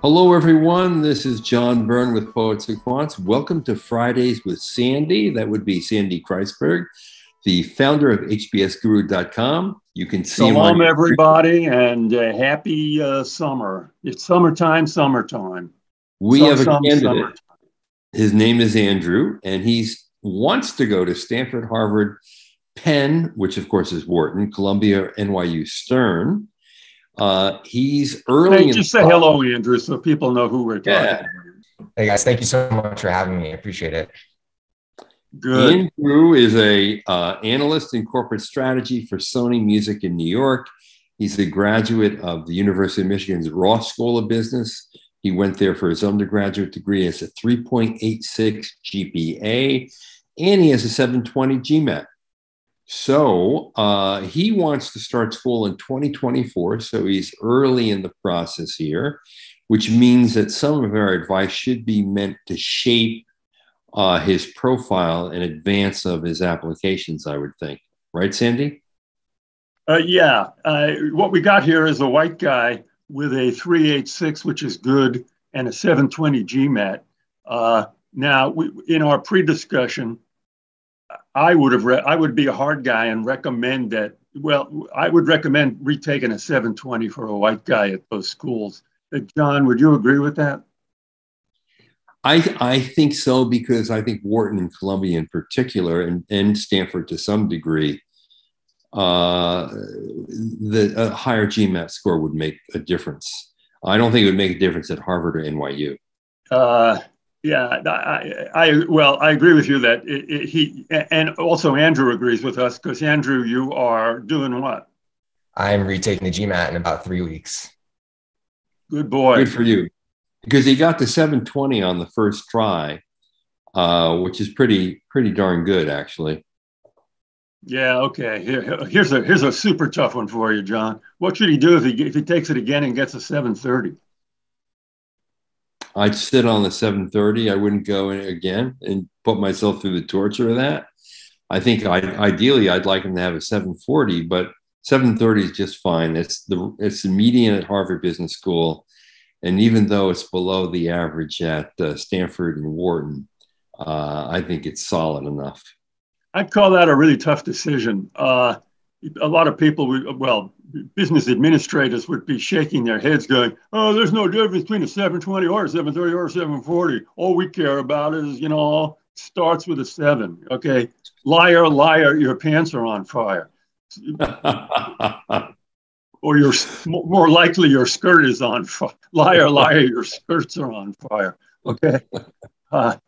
Hello, everyone. This is John Byrne with Poets and Quants. Welcome to Fridays with Sandy. That would be Sandy Kreisberg, the founder of hbsguru.com. You can see Shalom, everybody, and happy summer. It's summertime. We have a candidate. His name is Andrew, and he wants to go to Stanford, Harvard, Penn, which of course is Wharton, Columbia, NYU, Stern. He's early. Hey, just say hello, Andrew, so people know who we're talking about. Hey guys, thank you so much for having me. I appreciate it. Good. Andrew is a analyst in corporate strategy for Sony Music in New York. He's a graduate of the University of Michigan's Ross School of Business. He went there for his undergraduate degree as a 3.86 GPA, and he has a 720 GMAT. So he wants to start school in 2024, so he's early in the process here, which means that some of our advice should be meant to shape his profile in advance of his applications, I would think. Right, Sandy? Yeah. What we got here is a white guy with a 386, which is good, and a 720 GMAT. Now, in our pre-discussion, I would be a hard guy and recommend that. Well, I would recommend retaking a 720 for a white guy at those schools. John, would you agree with that? I think so, because I think Wharton and Columbia in particular, and Stanford to some degree, the higher GMAT score would make a difference. I don't think it would make a difference at Harvard or NYU. Yeah, I agree with you that he, and also Andrew agrees with us, because Andrew, you are doing what? I'm retaking the GMAT in about 3 weeks. Good boy. Good for you. Because he got the 720 on the first try, which is pretty darn good, actually. Yeah, okay. Here's a super tough one for you, John. What should he do if he takes it again and gets a 730? I'd sit on the 730. I wouldn't go in again and put myself through the torture of that. I think ideally I'd like him to have a 740, but 730 is just fine. It's the median at Harvard Business School. And even though it's below the average at Stanford and Wharton, I think it's solid enough. I'd call that a really tough decision. A lot of people, business administrators would be shaking their heads going, oh, there's no difference between a 720 or a 730 or a 740. All we care about is, starts with a 7. Okay. Liar, liar, your pants are on fire. Or more likely your skirt is on fire. Liar, liar, your skirts are on fire. Okay. I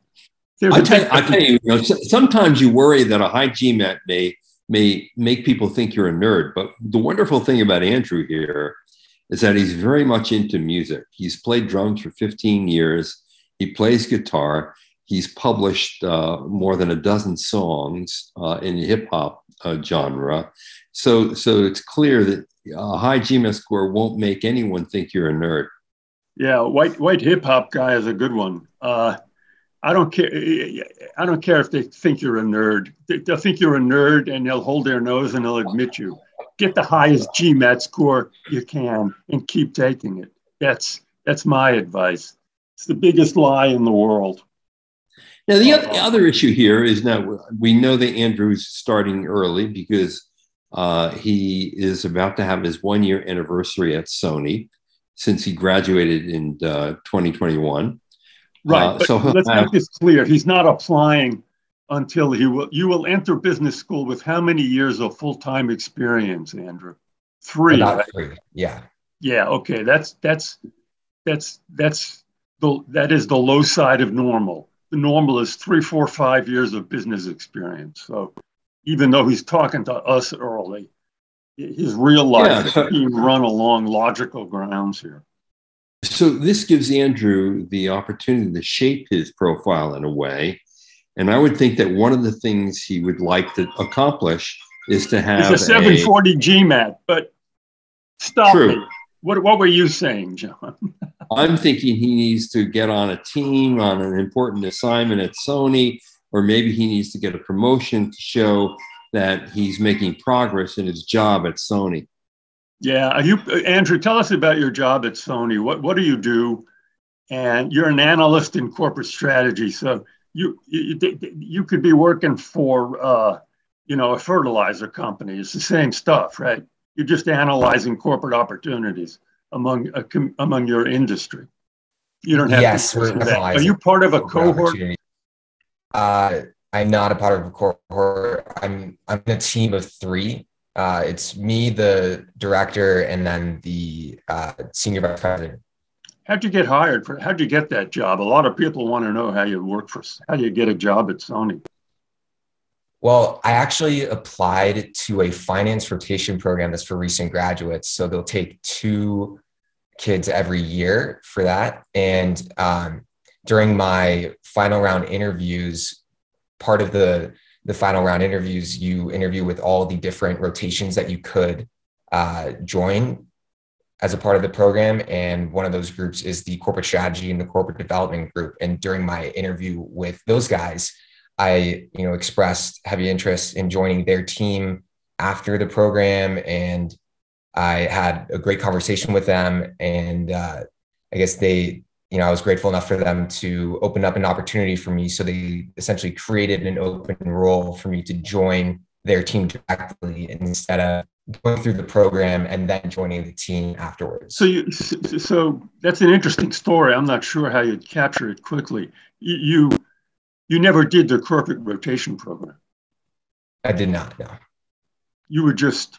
tell you, sometimes you worry that a high GMAT may make people think you're a nerd. But the wonderful thing about Andrew here is that he's very much into music. He's played drums for 15 years. He plays guitar. He's published more than a dozen songs in the hip hop genre. So it's clear that a high GMAT score won't make anyone think you're a nerd. Yeah, white hip hop guy is a good one. I don't care if they think you're a nerd. They'll think you're a nerd, and they'll hold their nose and they'll admit you. Get the highest GMAT score you can and keep taking it. That's my advice. It's the biggest lie in the world. Now, the other issue here is now we know that Andrew's starting early because he is about to have his 1-year anniversary at Sony since he graduated in 2021. Right, but let's make this clear. He's not applying until you will enter business school with how many years of full-time experience, Andrew? 3. About right? 3, yeah. Yeah, okay. That is the low side of normal. The normal is 3, 4, 5 years of business experience. So even though he's talking to us early, his real life is being run along logical grounds here. So this gives Andrew the opportunity to shape his profile in a way. And I would think that one of the things he would like to accomplish is to have a 740 GMAT, but stop me. What were you saying, John? I'm thinking he needs to get on a team on an important assignment at Sony, or maybe he needs to get a promotion to show that he's making progress in his job at Sony. Yeah, Andrew, tell us about your job at Sony. What do you do? and you're an analyst in corporate strategy. So you could be working for a fertilizer company. It's the same stuff, right? You're just analyzing corporate opportunities among your industry. You don't have Yes, to we're do that. Are analyzing you part of a corporate cohort? I'm not a part of a cohort. I'm in a team of three. It's me, the director, and then the senior vice president. How'd you get hired for? How'd you get that job? A lot of people want to know how do you get a job at Sony? Well, I actually applied to a finance rotation program that's for recent graduates. So they'll take 2 kids every year for that. And during my final round interviews, part of the final round interviews, you interview with all the different rotations that you could join as a part of the program. And one of those groups is the corporate strategy and the corporate development group. And during my interview with those guys, I, expressed heavy interest in joining their team after the program. And I had a great conversation with them. And I guess I was grateful enough for them to open up an opportunity for me. So they essentially created an open role for me to join their team directly instead of going through the program and then joining the team afterwards. So that's an interesting story. I'm not sure how you'd capture it quickly. You never did the corporate rotation program. I did not, no. You were just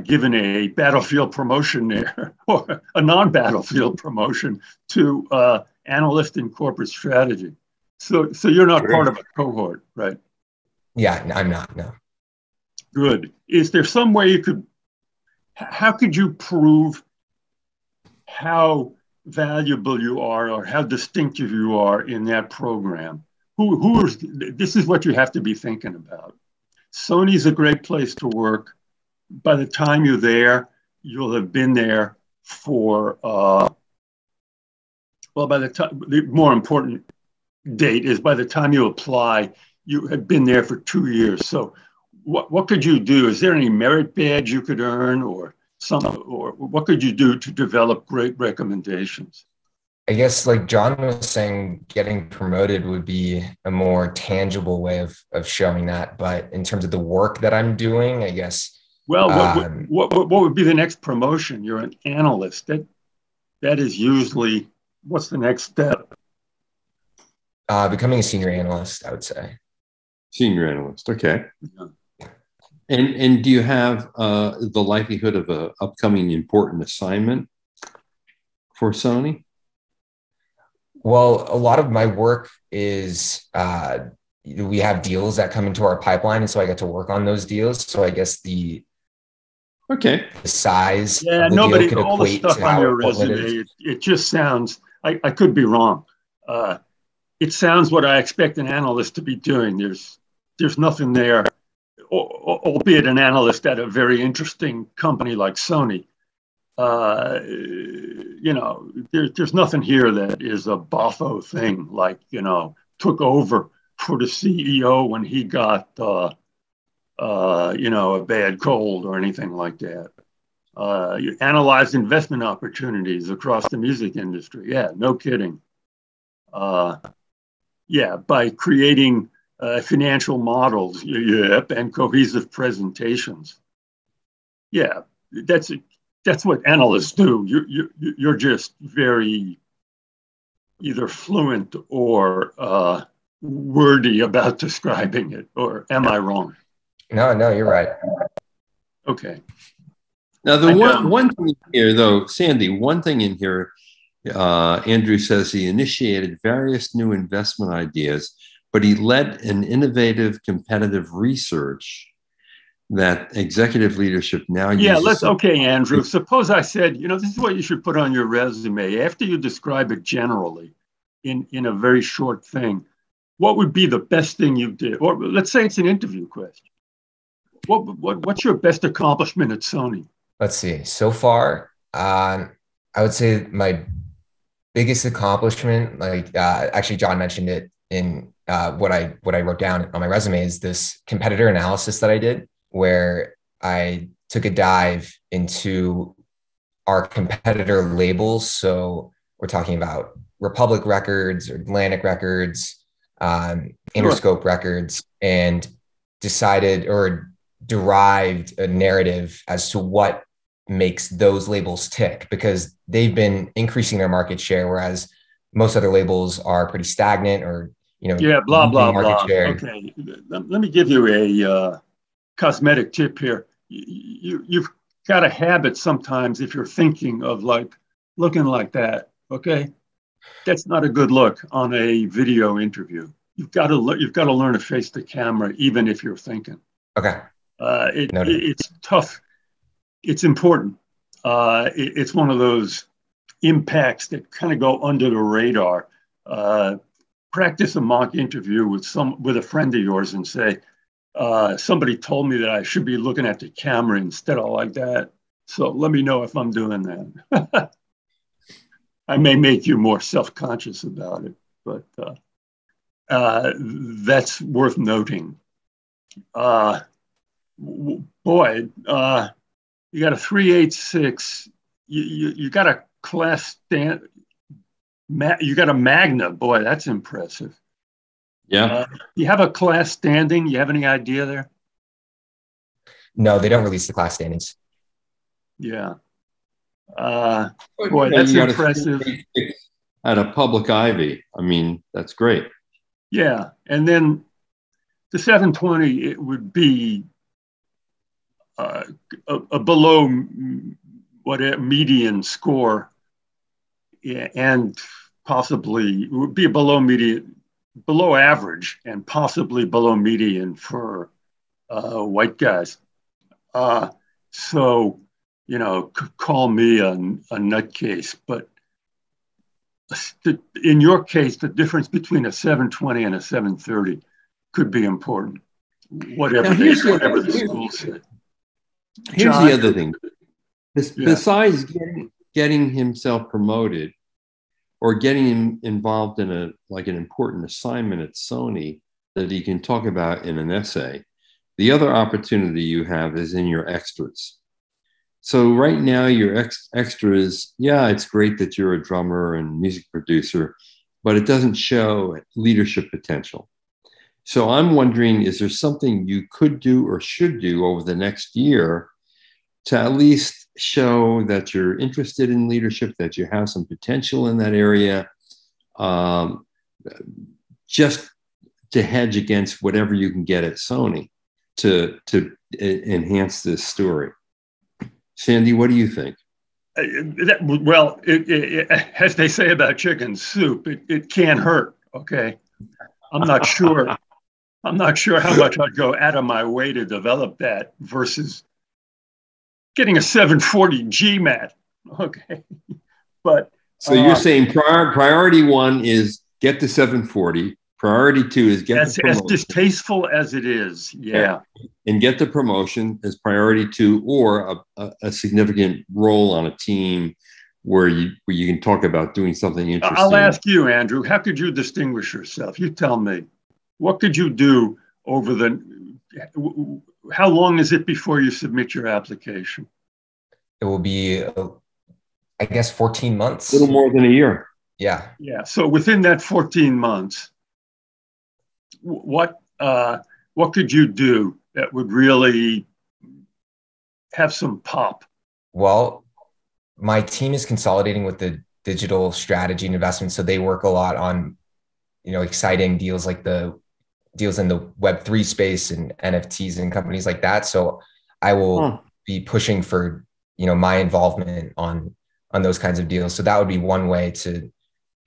given a battlefield promotion there, or a non-battlefield promotion to analyst in corporate strategy. So you're not part of a cohort, right? Yeah, I'm not, no. Good. Is there some way how could you prove how valuable you are or how distinctive you are in that program? This is what you have to be thinking about. Sony's a great place to work. By the time you're there, you'll have been there for, the more important date is by the time you apply, you have been there for 2 years. So what could you do? Is there any merit badge you could earn or what could you do to develop great recommendations? I guess like John was saying, getting promoted would be a more tangible way of showing that. But in terms of the work that I'm doing, I guess. Well, what would be the next promotion? You're an analyst. That is usually, what's the next step? Becoming a senior analyst, I would say. Senior analyst, okay. Yeah. And do you have the likelihood of an upcoming important assignment for Sony? Well, a lot of my work is we have deals that come into our pipeline, and so I get to work on those deals. So I guess the size of the deal could all the equate stuff to on how your resume, it just sounds, I could be wrong. It sounds what I expect an analyst to be doing. There's nothing there, albeit an analyst at a very interesting company like Sony. There's nothing here that is a boffo thing, like, took over for the CEO when he got, a bad cold or anything like that. You analyzed investment opportunities across the music industry. Yeah, no kidding. By creating financial models, and cohesive presentations. Yeah, that's what analysts do. You're just very either fluent or wordy about describing it. Or am I wrong? No, you're right. Okay. Now, the one thing here, though, Sandy, one thing in here, Andrew says he initiated various new investment ideas, but he led an innovative competitive research that executive leadership now uses. Okay, Andrew. Suppose I said, this is what you should put on your resume. After you describe it generally in a very short thing, what would be the best thing you did? Or let's say it's an interview question. What's your best accomplishment at Sony? Let's see. So far, I would say my biggest accomplishment, actually John mentioned it in what I wrote down on my resume, is this competitor analysis that I did, where I took a dive into our competitor labels. So we're talking about Republic Records or Atlantic Records, Sure. Interscope Records, and decided or derived a narrative as to what makes those labels tick, because they've been increasing their market share, whereas most other labels are pretty stagnant or, Yeah, blah, losing blah, market blah. share. Okay. Let me give you a cosmetic tip here. You've got a habit sometimes, if you're thinking of like looking like that, okay? That's not a good look on a video interview. You've got to learn to face the camera, even if you're thinking. Okay. It's tough. It's important. It's one of those impacts that kind of go under the radar. Practice a mock interview with a friend of yours and say, somebody told me that I should be looking at the camera instead of like that. So let me know if I'm doing that. I may make you more self-conscious about it, but that's worth noting. Boy, you got a 386. You got a class stand. You got a Magna. Boy, that's impressive. Yeah. You have a class standing. You have any idea there? No, they don't release the class standings. Yeah. Boy, that's impressive. At a public Ivy. I mean, that's great. Yeah. And then the 720, it would be a below median score, and possibly it would be a below average, and possibly below median for white guys. So, call me a nutcase, but in your case, the difference between a 720 and a 730 could be important. Whatever the school said. Here's the other thing. Besides getting himself promoted or getting him involved in an important assignment at Sony that he can talk about in an essay, the other opportunity you have is in your extras. So right now, your extras, yeah, it's great that you're a drummer and music producer, but it doesn't show leadership potential. So I'm wondering, is there something you could do or should do over the next year to at least show that you're interested in leadership, that you have some potential in that area, just to hedge against whatever you can get at Sony to enhance this story? Sandy, what do you think? As they say about chicken soup, it can't hurt. Okay, I'm not sure how much I'd go out of my way to develop that versus getting a 740 GMAT. Okay, but so you're saying priority one is get the 740. Priority two is get the promotion. As distasteful as it is, yeah. And get the promotion as priority two, or a significant role on a team where you can talk about doing something interesting. I'll ask you, Andrew, how could you distinguish yourself? You tell me. What could you do how long is it before you submit your application? It will be, I guess, 14 months. A little more than a year. Yeah. Yeah. So within that 14 months, what could you do that would really have some pop? Well, my team is consolidating with the digital strategy and investment. So they work a lot on, exciting deals like the deals in the Web3 space and NFTs and companies like that. So I will be pushing for, my involvement on those kinds of deals. So that would be one way to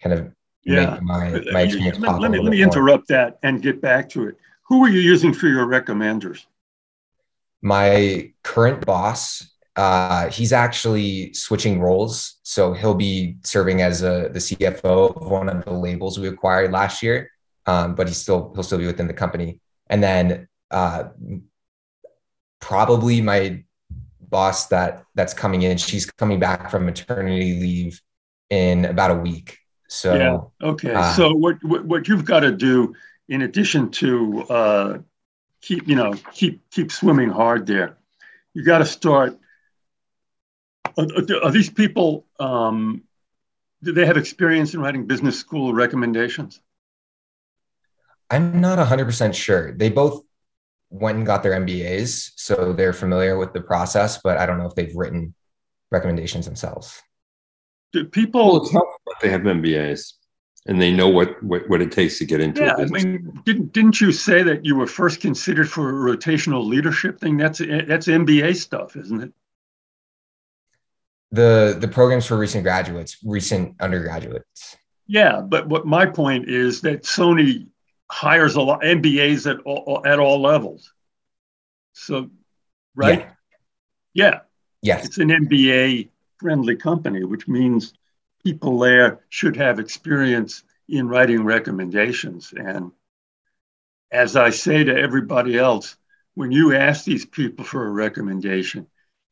kind of make my experience pop. Let me interrupt that and get back to it. Who are you using for your recommenders? My current boss, he's actually switching roles. So he'll be serving as the CFO of one of the labels we acquired last year. But he'll still be within the company. And then probably my boss that's coming in, she's coming back from maternity leave in about a week. So yeah, okay. So what you've got to do, in addition to keep swimming hard there, you got to start. Are these people Do they have experience in writing business school recommendations? I'm not 100% sure. They both went and got their MBAs, so they're familiar with the process, but I don't know if they've written recommendations themselves. Do people? Well, it's helpful that they have MBAs and they know what it takes to get into Yeah, a business. I mean, didn't you say that you were first considered for a rotational leadership thing? That's MBA stuff, isn't it? The programs for recent graduates, recent undergraduates. Yeah, but what my point is that Sony hires a lot MBAs at all levels. So, right? Yeah. Yes. It's an MBA friendly company, which means people there should have experience in writing recommendations. And as I say to everybody else, when you ask these people for a recommendation,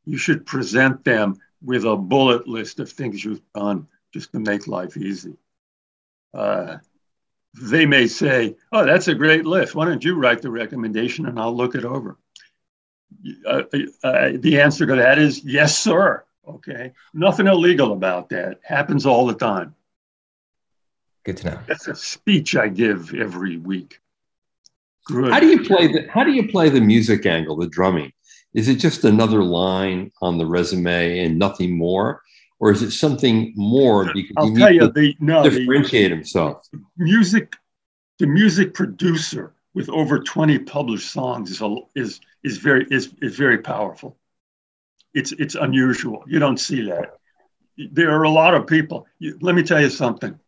you should present them with a bullet list of things you've done just to make life easy. They may say, oh, that's a great list. Why don't you write the recommendation and I'll look it over? The answer to that is yes, sir. Okay. Nothing illegal about that. Happens all the time. Good to know. That's a speech I give every week. Good. How do you play the music angle, the drumming? Is it just another line on the resume and nothing more? Or is it something more because I'll tell you, differentiate himself? The music producer with over 20 published songs is very powerful. It's unusual. You don't see that. There are a lot of people. Let me tell you something.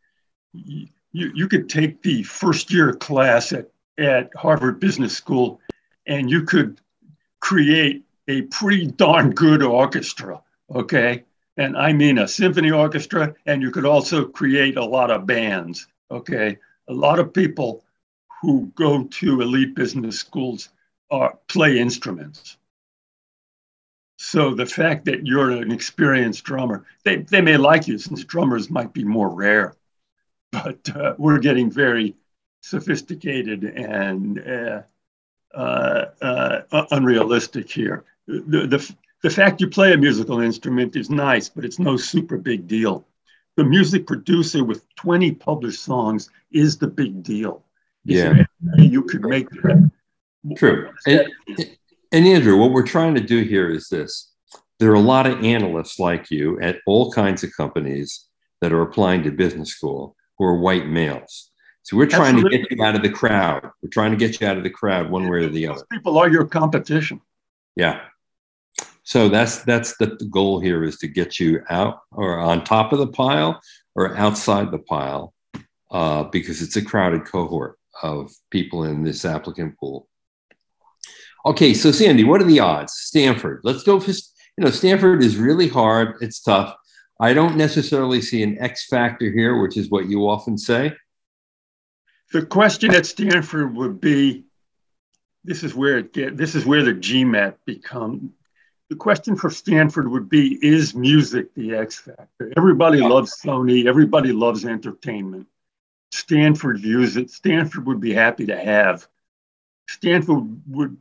You could take the first year class at Harvard Business School and you could create a pretty darn good orchestra, okay? And I mean a symphony orchestra, and you could also create a lot of bands, okay? A lot of people who go to elite business schools play instruments. So the fact that you're an experienced drummer, they may like you since drummers might be more rare, but we're getting very sophisticated and unrealistic here. The fact you play a musical instrument is nice, but it's no super big deal. The music producer with 20 published songs is the big deal. Yeah. You could make that. True. And Andrew, what we're trying to do here is this. There are a lot of analysts like you at all kinds of companies that are applying to business school who are white males. So we're trying to get you out of the crowd. We're trying to get you out of the crowd one way or the other. People are your competition. Yeah. So that's the goal here, is to get you out or on top of the pile or outside the pile, because it's a crowded cohort of people in this applicant pool. Okay, so Sandy, what are the odds? Stanford. Let's go for, Stanford is really hard. It's tough. I don't necessarily see an X factor here, which is what you often say. The question at Stanford would be, this is where the GMAT become. The question for Stanford would be, is music the X factor? Everybody loves Sony. Everybody loves entertainment. Stanford views it. Stanford would be happy to have. Stanford would,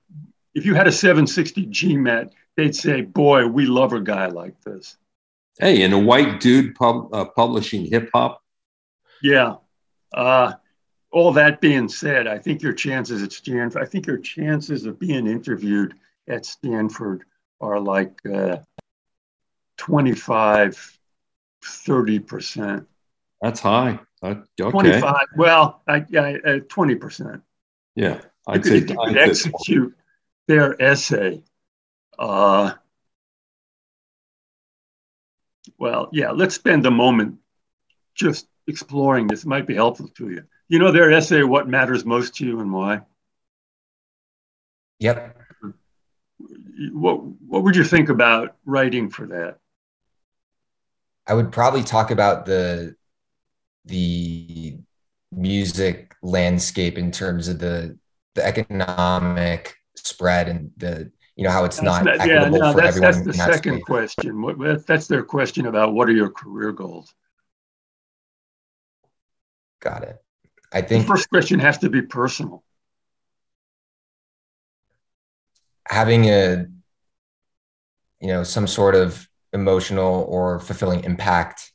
if you had a 760 GMAT, they'd say, boy, we love a guy like this. Hey, and a white dude publishing hip hop. Yeah. All that being said, I think your chances at Stanford, I think your chances of being interviewed at Stanford are like 25, 30%. That's high. Okay. 25, well, 20%. Yeah, I'd say execute their essay. Well, yeah, let's spend a moment just exploring this. It might be helpful to you. You know their essay, What Matters Most to You and Why? Yep. What would you think about writing for that? I would probably talk about the music landscape in terms of the economic spread and how it's not equitable for everyone. That's the second question. That's their question about what are your career goals. Got it. I think the first question has to be personal. Having some sort of emotional or fulfilling impact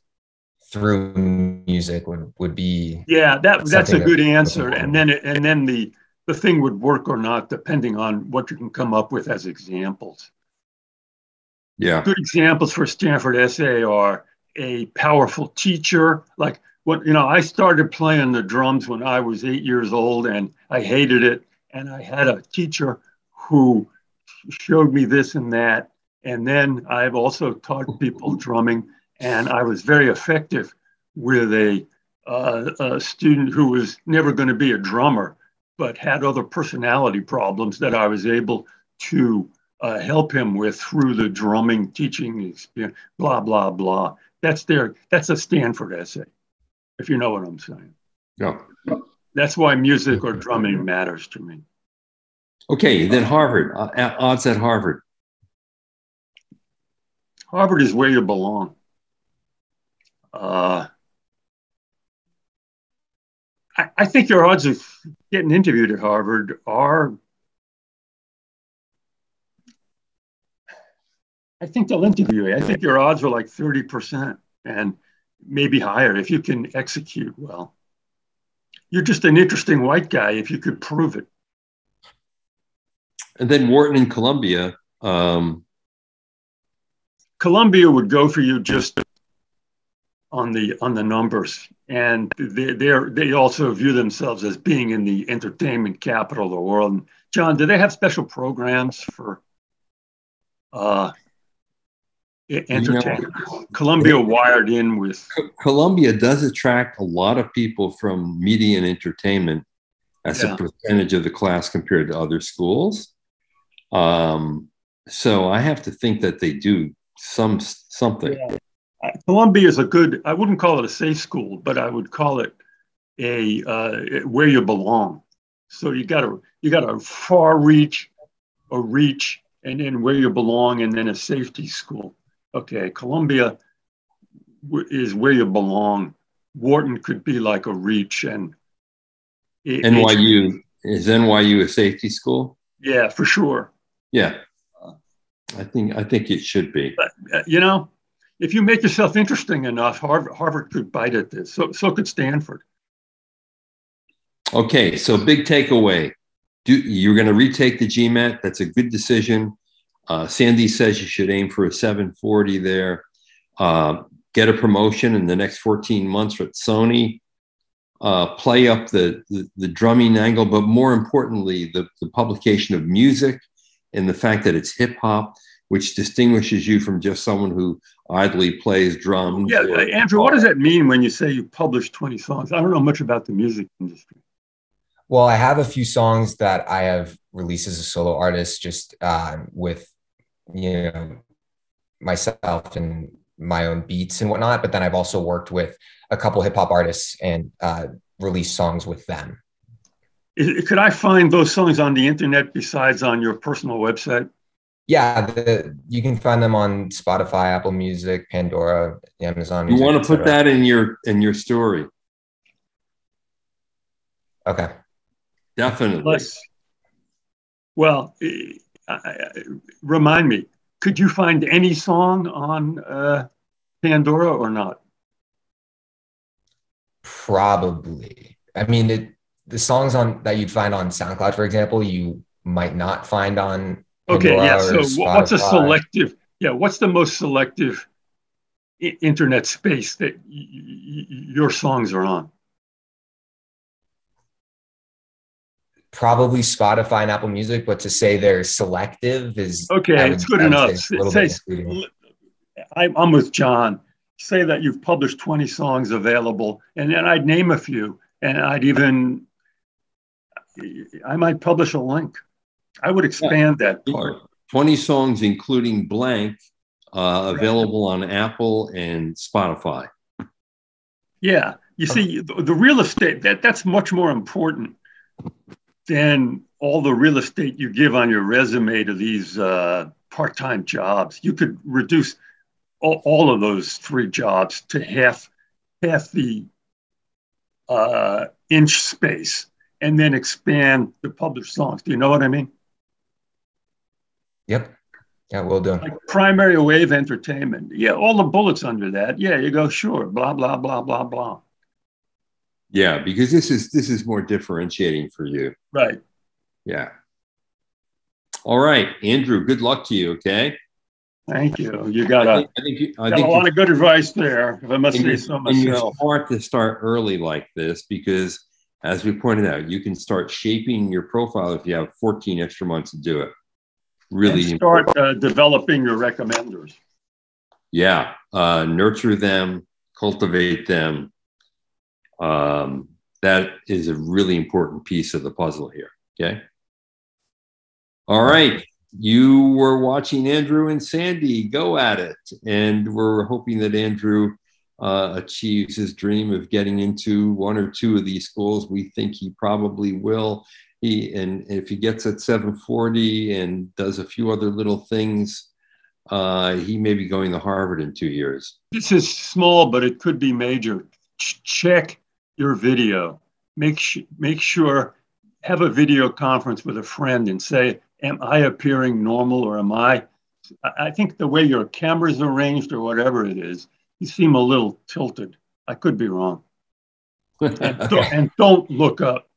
through music would be. Yeah, that's a good answer. And then the thing would work or not, depending on what you can come up with as examples. Yeah. Good examples for Stanford essay are a powerful teacher. Like I started playing the drums when I was 8 years old and I hated it. And I had a teacher who showed me this and that. And then I've also taught people drumming, and I was very effective with a student who was never going to be a drummer, but had other personality problems that I was able to help him with through the drumming teaching experience, blah, blah, blah. That's a Stanford essay, if you know what I'm saying. Yeah. That's why music or drumming matters to me. Okay, then Harvard, odds at Harvard. Harvard is where you belong. I think your odds of getting interviewed at Harvard are, I think they'll interview you. I think your odds are like 30% and maybe higher if you can execute well. You're just an interesting white guy if you could prove it. And then Wharton and Columbia. Columbia would go for you just on the numbers, and they also view themselves as being in the entertainment capital of the world. And John, do they have special programs for entertainment? Columbia wired in with Columbia does attract a lot of people from media and entertainment as a percentage of the class compared to other schools. So I have to think that they do something. Yeah. Columbia is a good, I wouldn't call it a safe school, but I would call it a where you belong. So you got a far reach, a reach, and then where you belong, and then a safety school. Okay, Columbia is where you belong. Wharton could be like a reach, and NYU is NYU a safety school? Yeah, for sure. Yeah, I think it should be. But, if you make yourself interesting enough, Harvard could bite at this. So could Stanford. Okay, so big takeaway. You're going to retake the GMAT. That's a good decision. Sandy says you should aim for a 740 there. Get a promotion in the next 14 months at Sony. Play up the drumming angle, but more importantly, the publication of music and the fact that it's hip hop, which distinguishes you from just someone who idly plays drums. Yeah, Andrew, what does that mean when you say you published 20 songs? I don't know much about the music industry. Well, I have a few songs that I have released as a solo artist, just with, myself and my own beats and whatnot. But then I've also worked with a couple hip hop artists and released songs with them. Could I find those songs on the internet besides on your personal website? Yeah, you can find them on Spotify, Apple Music, Pandora, Amazon Music. You want to put that in your story? Okay. Definitely. Well, remind me, could you find any song on Pandora or not? Probably. I mean, the songs that you'd find on SoundCloud, for example, you might not find on Pandora. Okay, yeah. So what's Spotify. What's the most selective internet space that your songs are on? Probably Spotify and Apple Music, but to say they're selective is okay. It's good enough. I'm with John. Say that you've published 20 songs available, and then I'd name a few, and I might publish a link. I would expand that part. 20 songs, including blank, available on Apple and Spotify. Yeah, you see, the real estate that's much more important than all the real estate you give on your resume to these part-time jobs. You could reduce all of those 3 jobs to half the inch space, and then expand the published songs. Do you know what I mean? Yep. Yeah, we'll do. Like primary wave entertainment. Yeah, all the bullets under that. Yeah, you go, sure, blah, blah, blah, blah, blah. Yeah, because this is more differentiating for you. Right. Yeah. All right, Andrew, good luck to you, okay? Thank you. You got I think a lot of good advice there, if I must say so and you're myself. smart to start early like this because, as we pointed out, you can start shaping your profile if you have 14 extra months to do it. Really and start developing your recommenders. Yeah, nurture them, cultivate them. That is a really important piece of the puzzle here. Okay. All right. You were watching Andrew and Sandy go at it, and we're hoping that Andrew achieves his dream of getting into one or two of these schools. We think he probably will. And if he gets at 740 and does a few other little things, he may be going to Harvard in 2 years. This is small, but it could be major. Check your video. Make sure, have a video conference with a friend and say, am I appearing normal or am I think the way your camera's arranged or whatever it is, you seem a little tilted. I could be wrong. And don't look up.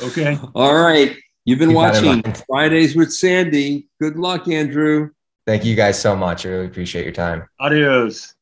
Okay. All right. You've been watching Fridays with Sandy. Good luck, Andrew. Thank you guys so much. I really appreciate your time. Adios.